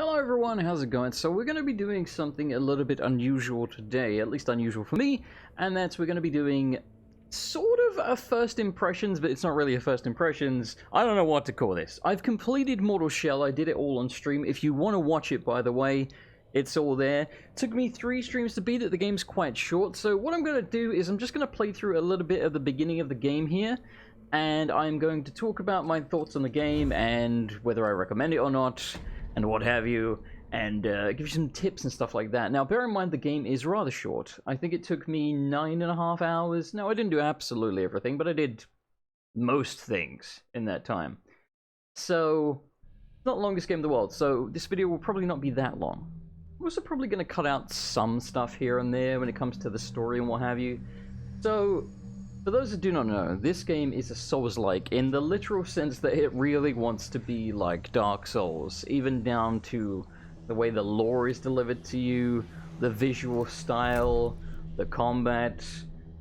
Hello everyone, how's it going? So we're going to be doing something a little bit unusual today, at least unusual for me, and that's we're going to be doing sort of a first impressions, but it's not really a first impressions. I don't know what to call this. I've completed Mortal Shell, I did it all on stream. If you want to watch it, by the way, it's all there. It took me 3 streams to beat it, the game's quite short, so what I'm going to do is I'm just going to play through a little bit of the beginning of the game here, and I'm going to talk about my thoughts on the game and whether I recommend it or not, and what have you, and give you some tips and stuff like that. Now, bear in mind the game is rather short. I think it took me 9.5 hours. No, I didn't do absolutely everything, but I did most things in that time. So, it's not the longest game in the world, so this video will probably not be that long. I'm also probably going to cut out some stuff here and there when it comes to the story and what have you. So, for those who do not know, this game is a Souls-like in the literal sense that it really wants to be like Dark Souls, even down to the way the lore is delivered to you, the visual style, the combat,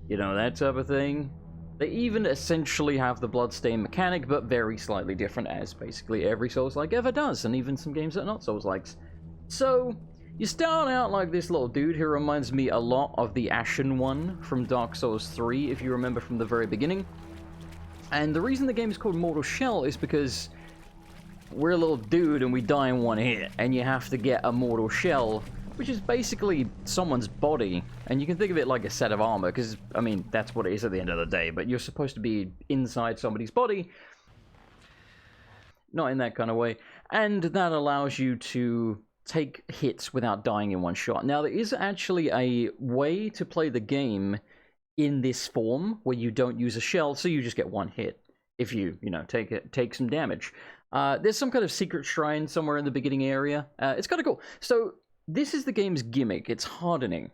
you know, that type of thing. They even essentially have the bloodstain mechanic, but very slightly different, as basically every Souls-like ever does, and even some games that are not Souls-likes. So, you start out like this little dude who reminds me a lot of the Ashen one from Dark Souls 3, if you remember from the very beginning. And the reason the game is called Mortal Shell is because we're a little dude and we die in one hit, and you have to get a mortal shell, which is basically someone's body. And you can think of it like a set of armor, because, I mean, that's what it is at the end of the day, but you're supposed to be inside somebody's body. Not in that kind of way. And that allows you to take hits without dying in one shot. Now, there is actually a way to play the game in this form where you don't use a shell, so you just get one hit if you take some damage. There's some kind of secret shrine somewhere in the beginning area. It's kind of cool. So this is the game's gimmick. It's hardening.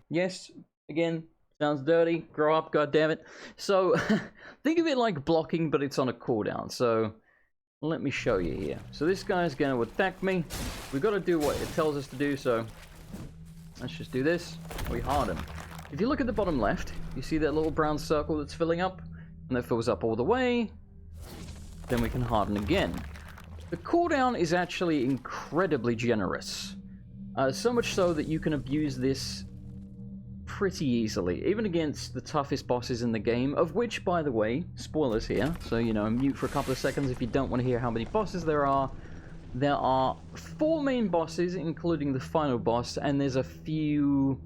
Yes, again, sounds dirty. Grow up, goddammit. So think of it like blocking, but it's on a cooldown. So let me show you here. So this guy's going to attack me. We've got to do what it tells us to do, so let's just do this. We harden. If you look at the bottom left, you see that little brown circle that's filling up, and that fills up all the way. Then we can harden again. The cooldown is actually incredibly generous. So much so that you can abuse this pretty easily, even against the toughest bosses in the game, of which, by the way, spoilers here, so, you know, mute for a couple of seconds if you don't want to hear how many bosses there are. There are 4 main bosses, including the final boss, and there's a few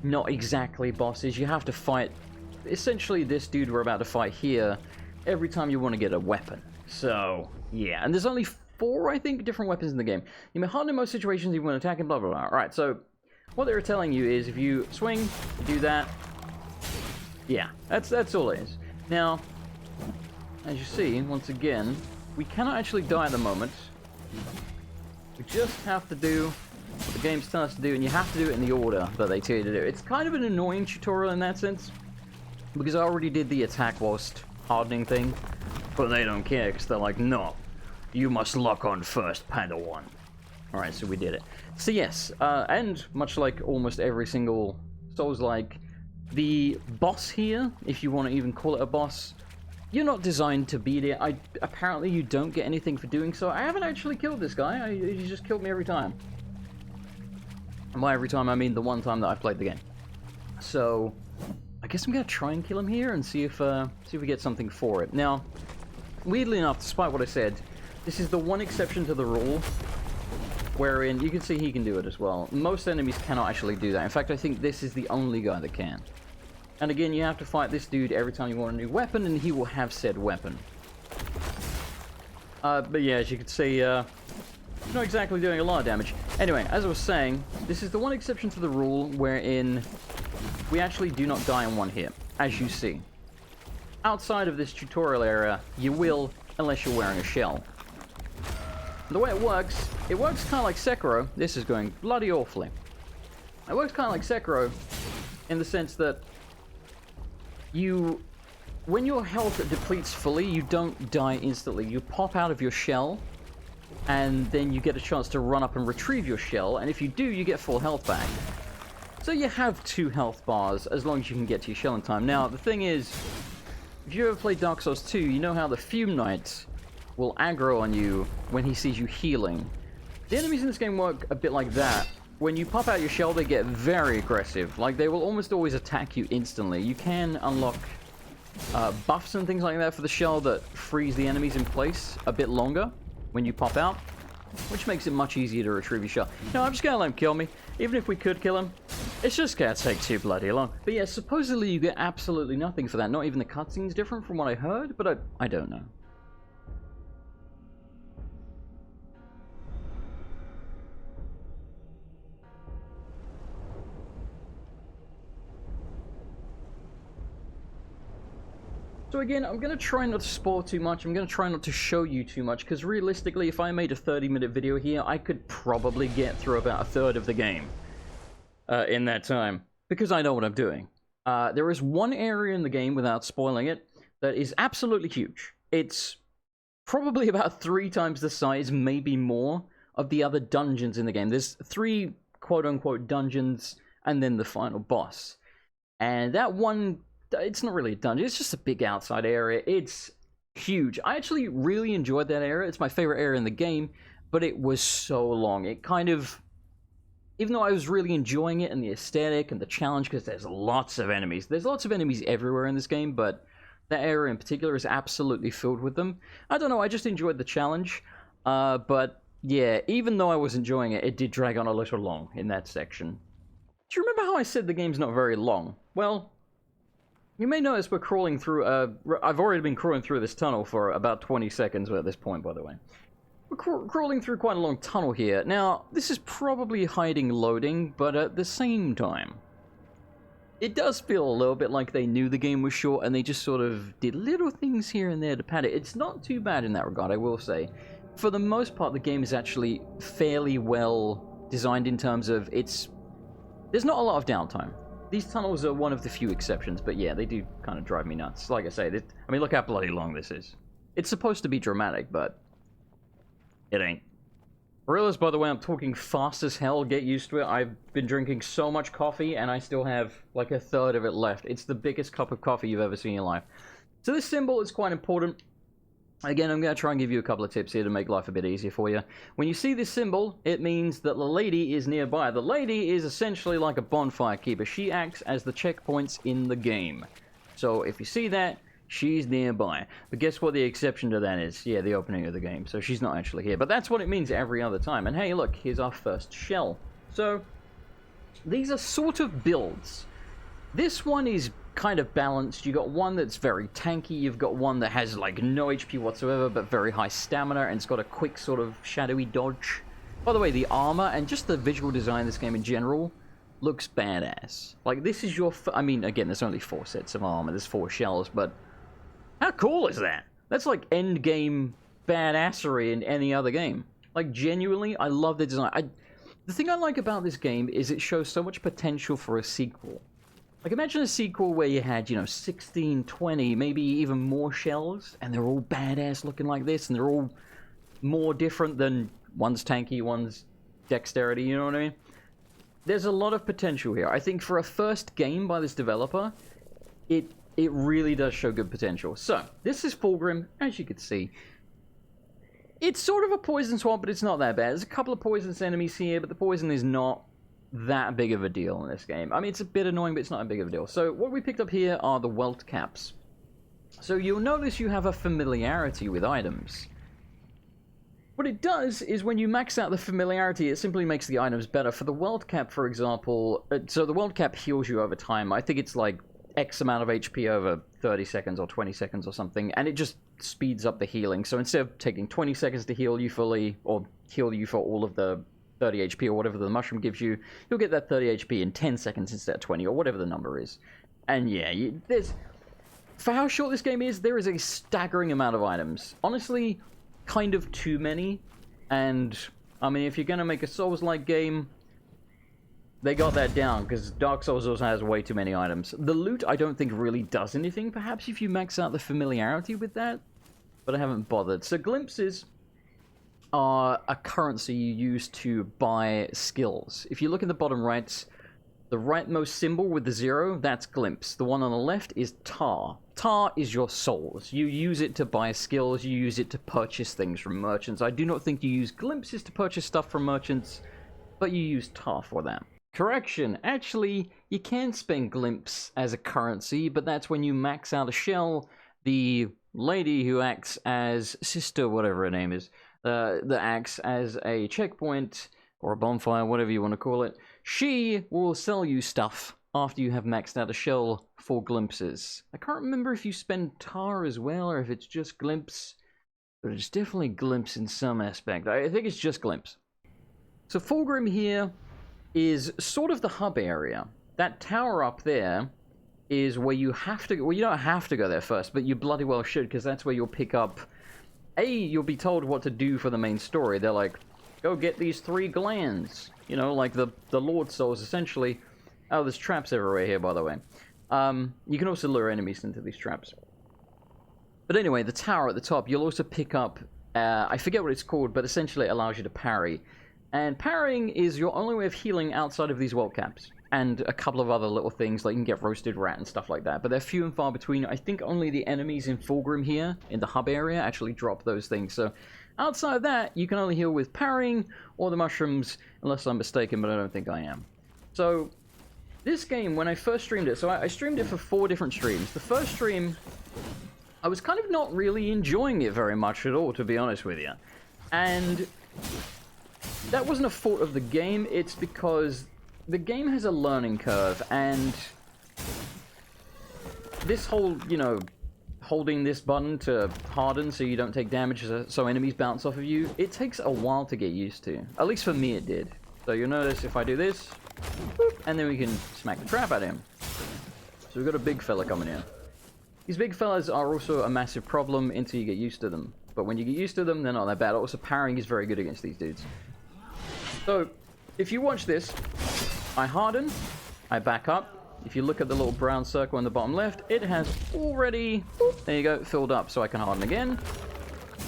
not exactly bosses. You have to fight, essentially, this dude we're about to fight here, every time you want to get a weapon. So, yeah, and there's only 4, I think, different weapons in the game. You may harden in most situations even when attacking, blah, blah, blah. Alright, so what they're telling you is if you swing, you do that. Yeah, that's all it is. Now, as you see, once again, we cannot actually die at the moment. We just have to do what the game's telling us to do, and you have to do it in the order that they tell you to do. It's kind of an annoying tutorial in that sense, because I already did the attack whilst hardening thing, but they don't care, because they're like, no, you must lock on first, Padawan. Alright, so we did it. So yes, and much like almost every single Souls-like, the boss here, if you want to even call it a boss, you're not designed to beat it. Apparently you don't get anything for doing so. I haven't actually killed this guy. He just killed me every time. And by every time, I mean the one time that I played the game. So I guess I'm going to try and kill him here and see if we get something for it. Now, weirdly enough, despite what I said, this is the one exception to the rule wherein you can see he can do it as well. Most enemies cannot actually do that. In fact, I think this is the only guy that can. And again, you have to fight this dude every time you want a new weapon, and he will have said weapon. But yeah, as you can see, not exactly doing a lot of damage. Anyway, as I was saying, this is the one exception to the rule wherein we actually do not die in one hit, as you see. Outside of this tutorial area, you will, unless you're wearing a shell. The way it works kind of like Sekiro. This is going bloody awfully. It works kind of like Sekiro in the sense that when your health depletes fully, you don't die instantly. You pop out of your shell, and then you get a chance to run up and retrieve your shell, and if you do, you get full health back. So you have 2 health bars as long as you can get to your shell in time. Now, the thing is, if you ever played Dark Souls 2, you know how the Fume Knight will aggro on you when he sees you healing. The enemies in this game work a bit like that. When you pop out your shell, they get very aggressive. Like, they will almost always attack you instantly. You can unlock buffs and things like that for the shell that freeze the enemies in place a bit longer when you pop out, which makes it much easier to retrieve your shell. No, I'm just gonna let him kill me. Even if we could kill him, it's just gonna take too bloody long. But yeah, supposedly you get absolutely nothing for that. Not even the cutscene's different from what I heard, but I don't know. So again, I'm going to try not to spoil too much. I'm going to try not to show you too much, because realistically, if I made a 30-minute video here, I could probably get through about a third of the game in that time, because I know what I'm doing. There is one area in the game, without spoiling it, that is absolutely huge. It's probably about 3 times the size, maybe more, of the other dungeons in the game. There's 3 quote-unquote dungeons, and then the final boss. And that one... it's not really a dungeon, it's just a big outside area. It's huge. I actually really enjoyed that area. It's my favorite area in the game, but it was so long. It kind of... even though I was really enjoying it and the aesthetic and the challenge, because there's lots of enemies. There's lots of enemies everywhere in this game, but that area in particular is absolutely filled with them. I don't know, I just enjoyed the challenge. But yeah, even though I was enjoying it, it did drag on a little long in that section. Do you remember how I said the game's not very long? Well... you may notice we're crawling through, I've already been crawling through this tunnel for about 20 seconds at this point, by the way. We're crawling through quite a long tunnel here. Now, this is probably hiding loading, but at the same time, it does feel a little bit like they knew the game was short, and they just sort of did little things here and there to pad it. It's not too bad in that regard, I will say. For the most part, the game is actually fairly well designed in terms of there's not a lot of downtime. These tunnels are one of the few exceptions, but yeah, they do kind of drive me nuts. Like I say, I mean, look how bloody long this is. It's supposed to be dramatic, but it ain't. I realize, by the way, I'm talking fast as hell. Get used to it. I've been drinking so much coffee, and I still have like a third of it left. It's the biggest cup of coffee you've ever seen in your life. So this symbol is quite important. Again, I'm going to try and give you a couple of tips here to make life a bit easier for you. When you see this symbol, it means that the lady is nearby. The lady is essentially like a bonfire keeper. She acts as the checkpoints in the game. So if you see that, she's nearby. But guess what the exception to that is? Yeah, the opening of the game. So she's not actually here. But that's what it means every other time. And hey, look, here's our first shell. So these are sort of builds. This one is kind of balanced. You got one that's very tanky, you've got one that has like no HP whatsoever but very high stamina, and it's got a quick sort of shadowy dodge. By the way, the armor and just the visual design of this game in general looks badass. Like, this is your I mean, again, there's only 4 sets of armor, there's 4 shells, but how cool is that? That's like end game badassery in any other game. Like, genuinely, I love the design. The thing I like about this game is it shows so much potential for a sequel. Like, imagine a sequel where you had, you know, 16, 20, maybe even more shells, and they're all badass looking like this, and they're all more different than one's tanky, one's dexterity, you know what I mean? There's a lot of potential here. I think for a first game by this developer, it really does show good potential. So, this is Fulgrim, as you can see. It's sort of a poison swamp, but it's not that bad. There's a couple of poisonous enemies here, but the poison is not that big of a deal in this game. I mean, it's a bit annoying, but it's not a big of a deal. So what we picked up here are the welt caps. So you'll notice you have a familiarity with items. What it does is when you max out the familiarity, it simply makes the items better. For the welt cap, for example, so the welt cap heals you over time. I think it's like X amount of HP over 30 seconds or 20 seconds or something, and it just speeds up the healing. So instead of taking 20 seconds to heal you fully, or heal you for all of the 30 HP or whatever the mushroom gives you, you'll get that 30 HP in 10 seconds instead of 20, or whatever the number is. And yeah, for how short this game is, there is a staggering amount of items. Honestly, kind of too many. And, I mean, if you're going to make a Souls-like game, they got that down, because Dark Souls also has way too many items. The loot, I don't think, really does anything. Perhaps if you max out the familiarity with that, but I haven't bothered. So glimpses are a currency you use to buy skills. If you look in the bottom right, The rightmost symbol with the 0, that's glimpse. The one on the left is tar. Tar is your souls. You use it to buy skills, you use it to purchase things from merchants. I do not think you use glimpses to purchase stuff from merchants, but you use tar for that. Correction, actually, you can spend glimpse as a currency, but that's when you max out a shell. The lady who acts as sister, whatever her name is, that acts as a checkpoint, or a bonfire, whatever you want to call it, she will sell you stuff after you have maxed out a shell for glimpses. I can't remember if you spend tar as well, or if it's just glimpse, but it's definitely glimpse in some aspect. I think it's just glimpse. So Fulgrim here is sort of the hub area. That tower up there is where you have to go. Well, you don't have to go there first, but you bloody well should, because that's where you'll pick up... you'll be told what to do for the main story. They're like, go get these 3 glands. You know, like the Lord Souls, essentially. Oh, there's traps everywhere here, by the way. You can also lure enemies into these traps. But anyway, the tower at the top, you'll also pick up... I forget what it's called, but essentially it allows you to parry. And parrying is your only way of healing outside of these world caps. And a couple of other little things, like you can get roasted rat and stuff like that. But they're few and far between. I think only the enemies in Fulgrim here, in the hub area, actually drop those things. So outside of that, you can only heal with parrying or the mushrooms, unless I'm mistaken, but I don't think I am. So this game, when I first streamed it, so I streamed it for 4 different streams. The first stream, I was kind of not really enjoying it very much at all, to be honest with you. And that wasn't a fault of the game, it's because the game has a learning curve, and this whole, you know, holding this button to harden so you don't take damage so enemies bounce off of you, it takes a while to get used to. At least for me it did. So you'll notice if I do this, boop, and then we can smack the crap out of him. So we've got a big fella coming in. These big fellas are also a massive problem until you get used to them. But when you get used to them, they're not that bad. Also, parrying is very good against these dudes. So, if you watch this, I harden, I back up. If you look at the little brown circle in the bottom left, it has already, boop, there you go, filled up. So I can harden again,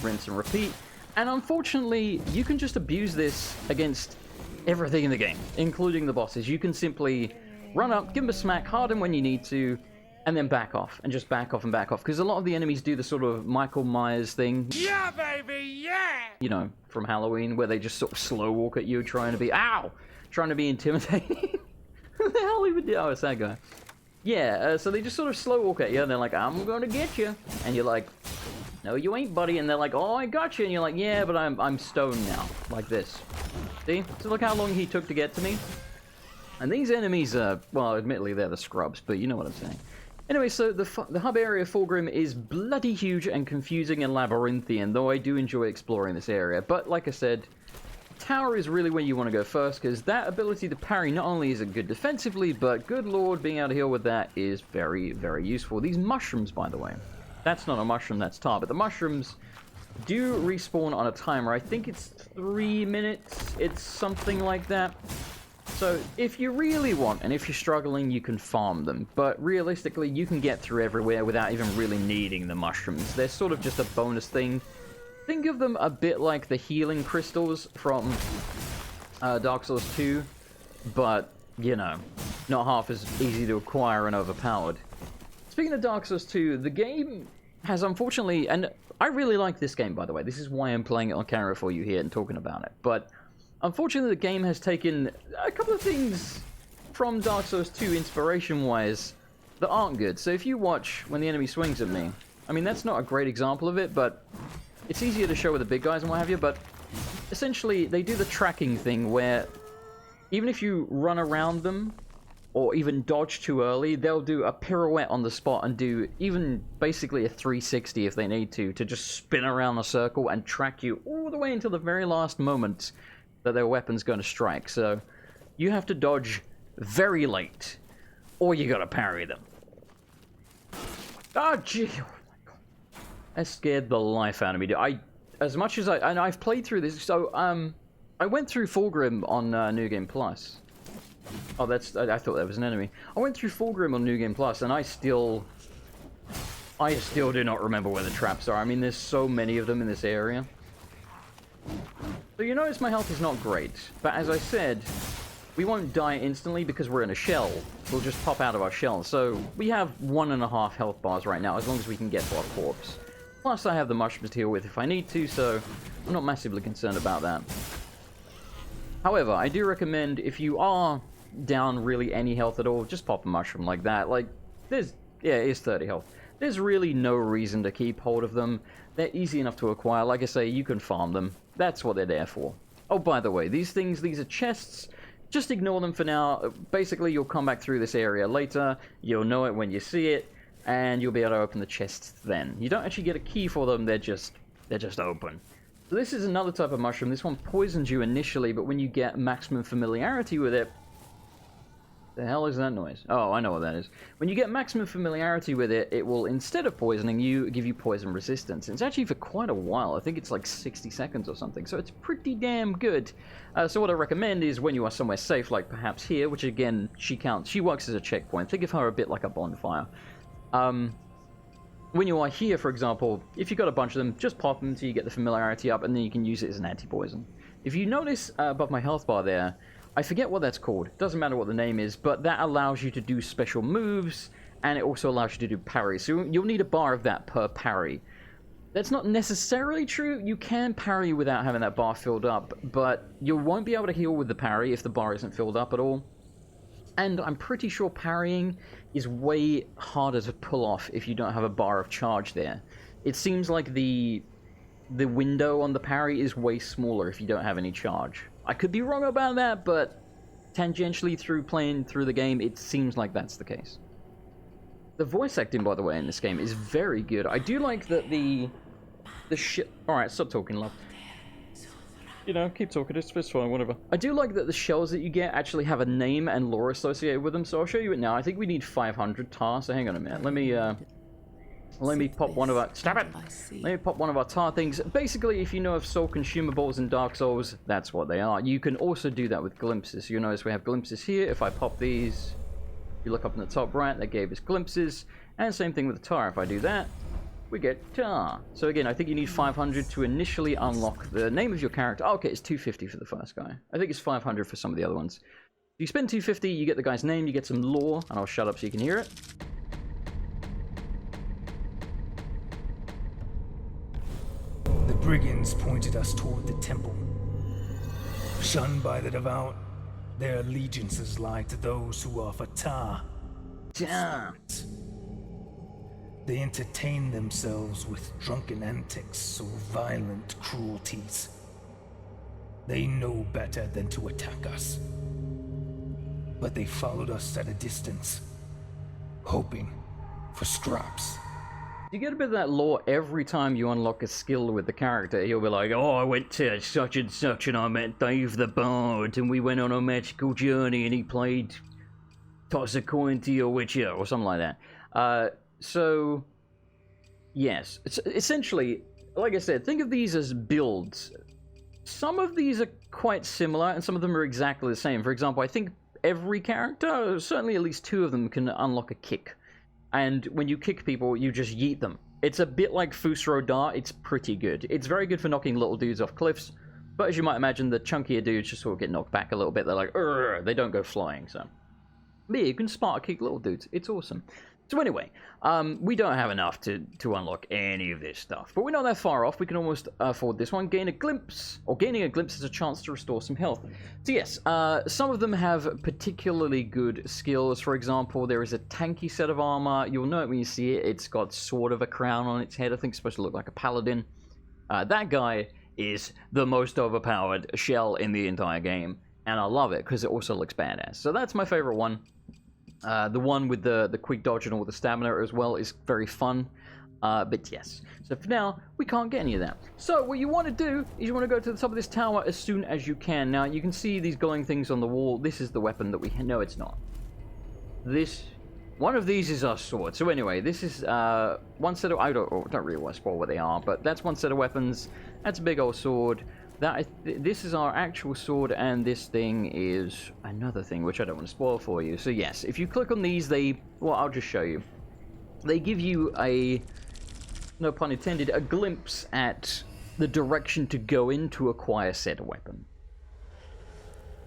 rinse and repeat. And unfortunately, you can just abuse this against everything in the game, including the bosses. You can simply run up, give them a smack, harden when you need to, and then back off, and just back off and back off. Because a lot of the enemies do the sort of Michael Myers thing. Yeah, baby, yeah! You know, from Halloween, where they just sort of slow walk at you, trying to be, ow! Trying to be intimidating. Who the hell even did? Oh, it's that guy. Yeah, so they just sort of slow walk at you, and they're like, I'm gonna get you. And you're like, no, you ain't, buddy. And they're like, oh, I got you. And you're like, yeah, but I'm stoned now. Like this. See? So look how long he took to get to me. And these enemies are, well, admittedly, they're the scrubs, but you know what I'm saying. Anyway, so the hub area of Fulgrim is bloody huge and confusing and labyrinthian, though I do enjoy exploring this area. But like I said, tower is really where you want to go first, because that ability to parry not only is it good defensively, but good lord, being able to heal with that is very, very useful. These mushrooms, by the way, that's not a mushroom, that's tar, but the mushrooms do respawn on a timer. I think it's 3 minutes, it's something like that. So, if you really want, and if you're struggling, you can farm them. But realistically, you can get through everywhere without even really needing the mushrooms. They're sort of just a bonus thing. Think of them a bit like the healing crystals from Dark Souls 2. But, you know, not half as easy to acquire and overpowered. Speaking of Dark Souls 2, the game has unfortunately... And I really like this game, by the way. This is why I'm playing it on camera for you here and talking about it. But... unfortunately, the game has taken a couple of things from Dark Souls 2 inspiration-wise that aren't good. So if you watch when the enemy swings at me, I mean, that's not a great example of it, but it's easier to show with the big guys and what have you, but essentially, they do the tracking thing where even if you run around them or even dodge too early, they'll do a pirouette on the spot and do even basically a 360 if they need to just spin around the circle and track you all the way until the very last moment that their weapon's going to strike. So you have to dodge very late, or you gotta parry them. Oh, gee. Oh, my God. That scared the life out of me. As much as I've played through this, so, I went through Fulgrim on New Game Plus. Oh, I thought that was an enemy. I went through Fulgrim on New Game Plus, and I still do not remember where the traps are. I mean, there's so many of them in this area. So you notice my health is not great, but as I said, we won't die instantly because we're in a shell. We'll just pop out of our shell. So we have 1.5 health bars right now, as long as we can get to our corpse. Plus, I have the mushrooms to heal with if I need to, so I'm not massively concerned about that. However, I do recommend if you are down really any health at all, just pop a mushroom like that. Like, there's, yeah, it is 30 health. There's really no reason to keep hold of them. They're easy enough to acquire. Like I say, you can farm them. That's what they're there for. Oh, by the way, these things, these are chests. Just ignore them for now. Basically, you'll come back through this area later. You'll know it when you see it, and you'll be able to open the chests then. You don't actually get a key for them. They're just open. So this is another type of mushroom. This one poisons you initially, but when you get maximum familiarity with it... The hell is that noise? Oh, I know what that is. When you get maximum familiarity with it, it will, instead of poisoning you, give you poison resistance. It's actually for quite a while. I think it's like 60 seconds or something, so it's pretty damn good. So what I recommend is when you are somewhere safe, like perhaps here, which again, she works as a checkpoint. Think of her a bit like a bonfire. When you are here, for example, if you've got a bunch of them, just pop them until you get the familiarity up, and then you can use it as an anti-poison. If you notice above my health bar there, I forget what that's called. Doesn't matter what the name is, but that allows you to do special moves, and it also allows you to do parry. So you'll need a bar of that per parry. That's not necessarily true. You can parry without having that bar filled up, but you won't be able to heal with the parry if the bar isn't filled up at all. And I'm pretty sure parrying is way harder to pull off if you don't have a bar of charge there. It seems like the window on the parry is way smaller if you don't have any charge. I could be wrong about that, but tangentially through playing through the game, it seems like that's the case. The voice acting, by the way, in this game is very good. I do like that the shit... Alright, stop talking, love. You know, keep talking, it's fine, whatever. I do like that the shells that you get actually have a name and lore associated with them, so I'll show you it now. I think we need 500 tar, so hang on a minute. Let me pop one of our... Stop it! Let me pop one of our tar things. Basically, if you know of soul consumables in Dark Souls, that's what they are. You can also do that with glimpses. You'll notice we have glimpses here. If I pop these, you look up in the top right, that gave us glimpses. And same thing with the tar. If I do that, we get tar. So again, I think you need 500 to initially unlock the name of your character. Oh, okay, it's 250 for the first guy. I think it's 500 for some of the other ones. If you spend 250, you get the guy's name, you get some lore, and I'll shut up so you can hear it. The brigands pointed us toward the temple. Shunned by the devout, their allegiances lie to those who offer tar. Spirits. They entertain themselves with drunken antics or violent cruelties. They know better than to attack us. But they followed us at a distance, hoping for scraps. You get a bit of that lore every time you unlock a skill with the character. He'll be like, oh, I went to such and such and I met Dave the Bard and we went on a magical journey and he played Toss a Coin to Your Witcher or something like that. So, yes. It's essentially, like I said, think of these as builds. Some of these are quite similar and some of them are exactly the same. For example, I think every character, certainly at least 2 of them, can unlock a kick. And when you kick people, you just yeet them. It's a bit like Fusro Dart. It's pretty good. It's very good for knocking little dudes off cliffs. But as you might imagine, the chunkier dudes just sort of get knocked back a little bit. They're like, urgh, they don't go flying. So, but yeah, you can Sparta kick little dudes. It's awesome. So anyway, we don't have enough to unlock any of this stuff. But we're not that far off. We can almost afford this one. Gain a glimpse. Or gaining a glimpse is a chance to restore some health. So yes, some of them have particularly good skills. For example, there is a tanky set of armor. You'll know it when you see it. It's got sort of a crown on its head. I think it's supposed to look like a paladin. That guy is the most overpowered shell in the entire game. And I love it because it also looks badass. So that's my favorite one. The one with the quick dodge and all the stamina as well is very fun. But yes, so for now, we can't get any of that. So what you want to do is you want to go to the top of this tower as soon as you can. Now, you can see these glowing things on the wall. This is the weapon that we... No, it's not. One of these is our sword. So anyway, this is one set of... I don't really want to spoil what they are, but that's one set of weapons. That's a big old sword. This is our actual sword, and this thing is another thing, which I don't want to spoil for you. So yes, if you click on these, well, I'll just show you. They give you a, no pun intended, a glimpse at the direction to go in to acquire said weapon.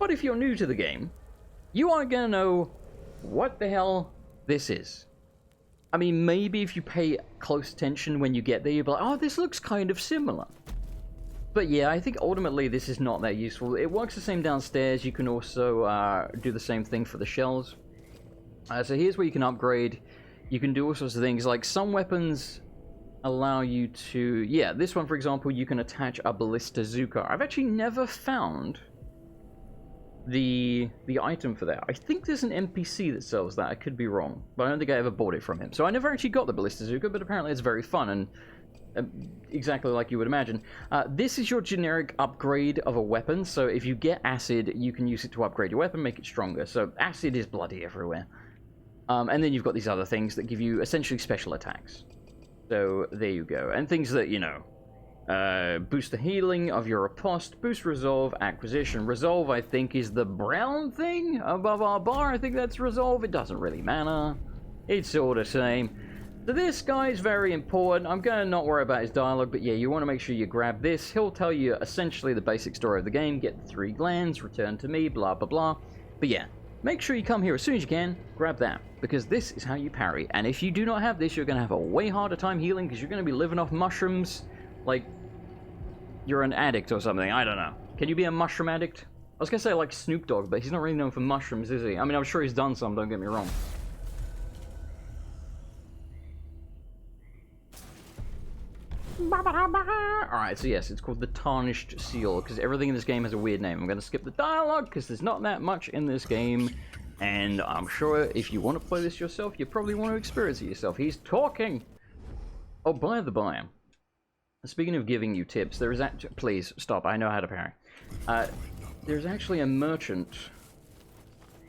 But if you're new to the game, you aren't going to know what the hell this is. I mean, maybe if you pay close attention when you get there, you'll be like, oh, this looks kind of similar. But yeah, I think ultimately this is not that useful. It works the same downstairs. You can also do the same thing for the shells. So here's where you can upgrade. You can do all sorts of things. Like some weapons allow you to... Yeah, this one, for example, you can attach a ballista bazooka. I've actually never found the item for that. I think there's an NPC that sells that. I could be wrong, but I don't think I ever bought it from him. So I never actually got the ballista bazooka, but apparently it's very fun and exactly like you would imagine. This is your generic upgrade of a weapon. So if you get acid, you can use it to upgrade your weapon, make it stronger. So acid is bloody everywhere. And then you've got these other things that give you essentially special attacks. So there you go. And things that, you know, boost the healing of your riposte, boost resolve, acquisition. Resolve, I think, is the brown thing above our bar. I think that's resolve. It doesn't really matter. It's all the same. So this guy is very important. I'm going to not worry about his dialogue, but yeah, you want to make sure you grab this. He'll tell you essentially the basic story of the game. Get the 3 glands, return to me, blah, blah, blah. But yeah, make sure you come here as soon as you can, grab that, because this is how you parry. And if you do not have this, you're going to have a way harder time healing, because you're going to be living off mushrooms like you're an addict or something. I don't know. Can you be a mushroom addict? I was going to say like Snoop Dogg, but he's not really known for mushrooms, is he? I mean, I'm sure he's done some, don't get me wrong. Alright, so yes, it's called the Tarnished Seal, because everything in this game has a weird name. I'm going to skip the dialogue, because there's not that much in this game, and I'm sure if you want to play this yourself, you probably want to experience it yourself. He's talking! Oh, by the by, speaking of giving you tips, there is actually... Please, stop, I know how to parry. There's actually a merchant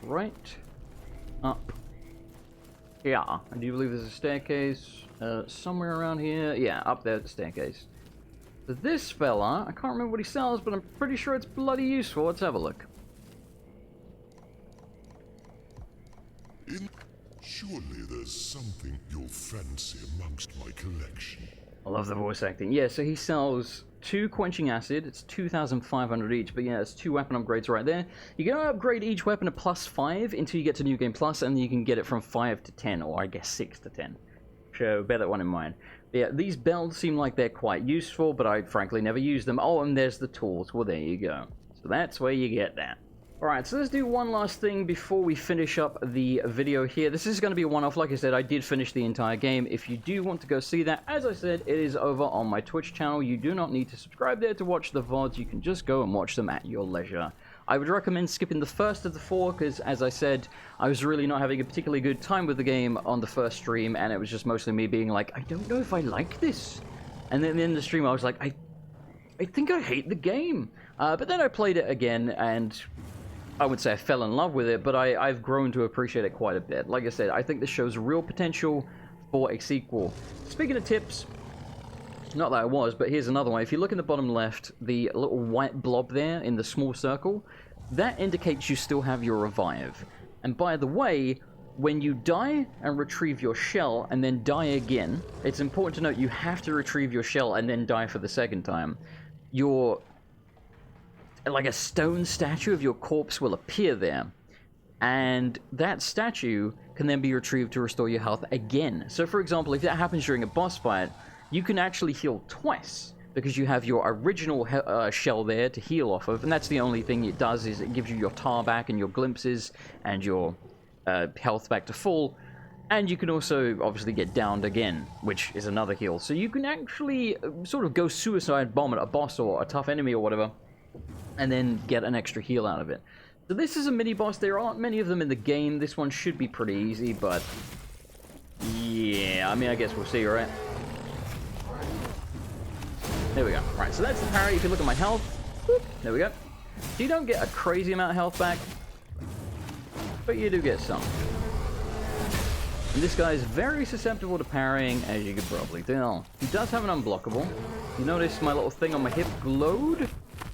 right up here. I do believe there's a staircase somewhere around here. Yeah, up there at the staircase. So this fella, I can't remember what he sells, but I'm pretty sure it's bloody useful. Let's have a look. Surely there's something you'll fancy amongst my collection. I love the voice acting. Yeah, so he sells 2 quenching acid. It's 2,500 each, but yeah, it's 2 weapon upgrades right there. You can upgrade each weapon to +5 until you get to New Game Plus, and then you can get it from 5 to 10, or I guess 6 to 10. So bear that one in mind. But yeah, these belts seem like they're quite useful, but I frankly never use them. Oh, and there's the tools. Well, there you go. So that's where you get that. Alright, so let's do one last thing before we finish up the video here. This is going to be a one-off. Like I said, I did finish the entire game. If you do want to go see that, as I said, it is over on my Twitch channel. You do not need to subscribe there to watch the VODs. You can just go and watch them at your leisure. I would recommend skipping the first of the 4, because, as I said, I was really not having a particularly good time with the game on the first stream, and it was just mostly me being like, I don't know if I like this. And then in the stream, I was like, I think I hate the game. But then I played it again, and I would say I fell in love with it, but I've grown to appreciate it quite a bit. Like I said, I think this shows real potential for a sequel. Speaking of tips, not that I was, but here's another one. If you look in the bottom left, the little white blob there in the small circle, that indicates you still have your revive. And by the way, when you die and retrieve your shell and then die again, it's important to note you have to retrieve your shell and then die for the second time. Like a stone statue of your corpse will appear there, and that statue can then be retrieved to restore your health again. So for example, if that happens during a boss fight, you can actually heal twice, because you have your original shell there to heal off of, and that's the only thing it does, is it gives you your tar back and your glimpses and your health back to full. And you can also obviously get downed again, which is another heal. So you can actually sort of go suicide bomb at a boss or a tough enemy or whatever, and then get an extra heal out of it. So this is a mini-boss. There aren't many of them in the game. This one should be pretty easy, but yeah, I mean, I guess we'll see, right? There we go. Right, so that's the parry. If you look at my health, whoop, there we go. So you don't get a crazy amount of health back, but you do get some. And this guy is very susceptible to parrying, as you could probably tell. He does have an unblockable. You notice my little thing on my hip glowed?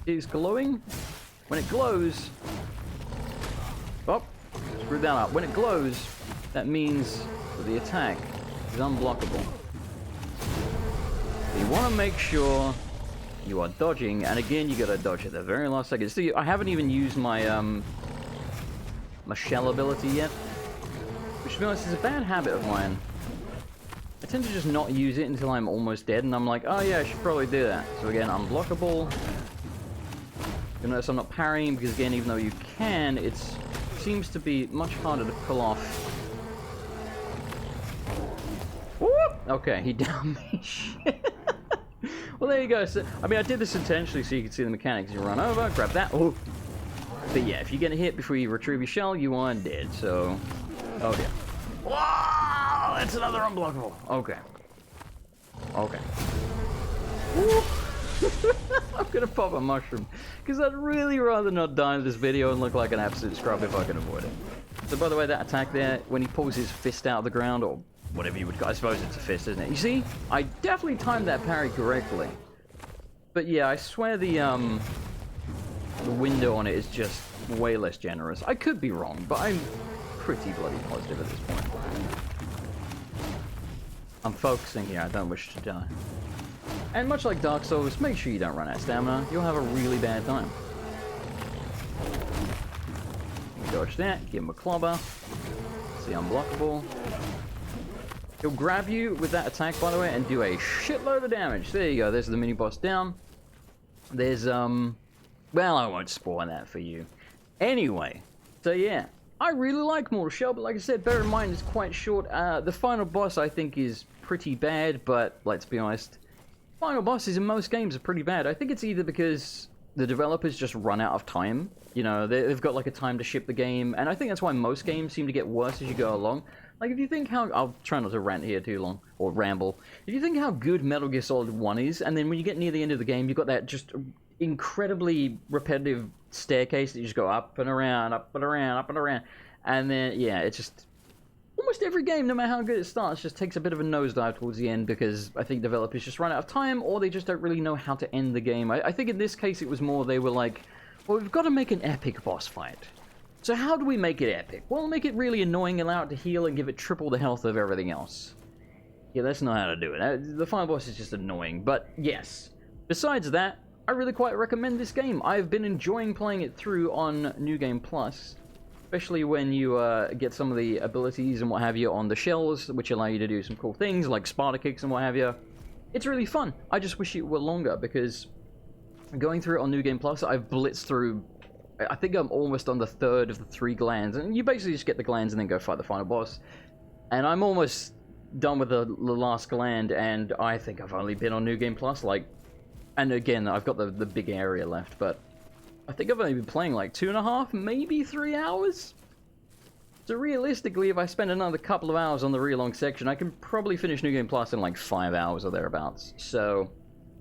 Is glowing. When it glows, oh, screwed that up. When it glows, that means that the attack is unblockable. So you want to make sure you are dodging, and again, you gotta dodge at the very last second. See, I haven't even used my, my shell ability yet. Which, to be honest, is a bad habit of mine. I tend to just not use it until I'm almost dead, and I'm like, oh yeah, I should probably do that. So again, unblockable. You'll notice I'm not parrying, because again, even though you can, it seems to be much harder to pull off. Whoop! Okay, he downed me. Shit. Well, there you go. So, I mean, I did this intentionally so you can see the mechanics. You run over, grab that. Oh. But yeah, if you get hit before you retrieve your shell, you are dead, so... Oh dear. Wow! That's another unblockable. Okay. Okay. I'm gonna pop a mushroom, because I'd really rather not die in this video and look like an absolute scrub if I can avoid it. So by the way, that attack there, when he pulls his fist out of the ground, or whatever you would... I suppose it's a fist, isn't it? You see? I definitely timed that parry correctly. But yeah, I swear the window on it is just way less generous. I could be wrong, but I'm pretty bloody positive at this point. I'm focusing here, I don't wish to die. And much like Dark Souls, make sure you don't run out of stamina. You'll have a really bad time. Dodge that, give him a clobber. See, unblockable. He'll grab you with that attack, by the way, and do a shitload of damage. There you go, there's the mini-boss down. There's, well, I won't spoil that for you. Anyway, so yeah, I really like Mortal Shell, but like I said, bear in mind it's quite short. The final boss, I think, is pretty bad, but let's be honest, final bosses in most games are pretty bad. I think it's either because the developers just run out of time. You know, they've got like a time to ship the game, and I think that's why most games seem to get worse as you go along. Like, if you think how... I'll try not to rant here too long, or ramble. If you think how good Metal Gear Solid 1 is, and then when you get near the end of the game, you've got that just incredibly repetitive staircase that you just go up and around, up and around, up and around. And then, yeah, it's just... Almost every game, no matter how good it starts, just takes a bit of a nosedive towards the end, because I think developers just run out of time, or they just don't really know how to end the game. I think in this case it was more they were like, well, we've got to make an epic boss fight. So how do we make it epic? Well, make it really annoying, allow it to heal, and give it triple the health of everything else. Yeah, that's not how to do it. The final boss is just annoying, but yes. Besides that, I really quite recommend this game. I've been enjoying playing it through on New Game Plus, especially when you get some of the abilities and what have you on the shells, which allow you to do some cool things, like Sparta kicks and what have you. It's really fun. I just wish it were longer, because going through it on New Game Plus, I've blitzed through... I think I'm almost on the third of the 3 glands, and you basically just get the glands and then go fight the final boss. And I'm almost done with the last gland, and I think I've only been on New Game Plus, like... And again, I've got the big area left, but... I think I've only been playing like 2.5, maybe 3 hours? So realistically, if I spend another couple of hours on the really long section, I can probably finish New Game Plus in like 5 hours or thereabouts. So,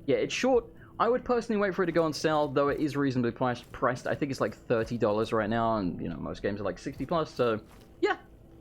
yeah, it's short. I would personally wait for it to go on sale, though it is reasonably priced. I think it's like $30 right now, and, you know, most games are like 60 plus, so, yeah,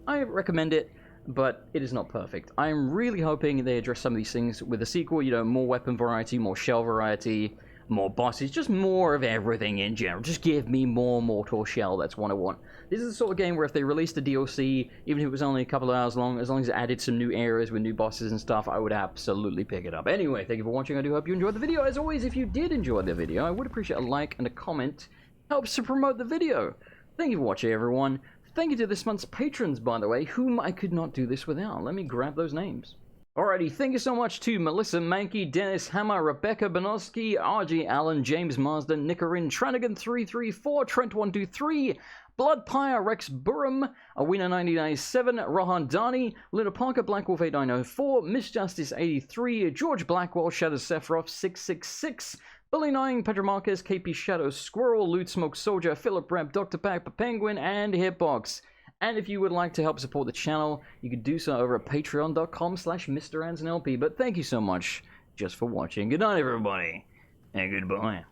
I recommend it, but it is not perfect. I'm really hoping they address some of these things with a sequel, you know, more weapon variety, more shell variety, more bosses, just more of everything in general. Just give me more Mortal Shell, that's what I want. This is the sort of game where if they released a DLC, even if it was only a couple of hours long, as long as it added some new areas with new bosses and stuff, I would absolutely pick it up. Anyway, thank you for watching. I do hope you enjoyed the video. As always, if you did enjoy the video, I would appreciate a like and a comment. Helps to promote the video. Thank you for watching, everyone. Thank you to this month's patrons, by the way, whom I could not do this without. Let me grab those names. Alrighty, thank you so much to Melissa Mankey, Dennis Hammer, Rebecca Bonoski, RG Allen, James Marsden, Nicarin, Tranigan334, Trent123, Bloodpire, Rex Burham, Awina997, Rohan Dani, Luna Parker, Blackwolf8904, Missjustice83, George Blackwell, Shadow Sephiroth 666, Billy 9, Pedro Marquez, KP Shadow Squirrel, Loot Smoke Soldier, Philip Rep, Dr. Pepper Penguin, and Hitbox. And if you would like to help support the channel, you can do so over at patreon.com/MrAndersonLP. But thank you so much just for watching. Good night, everybody, and goodbye.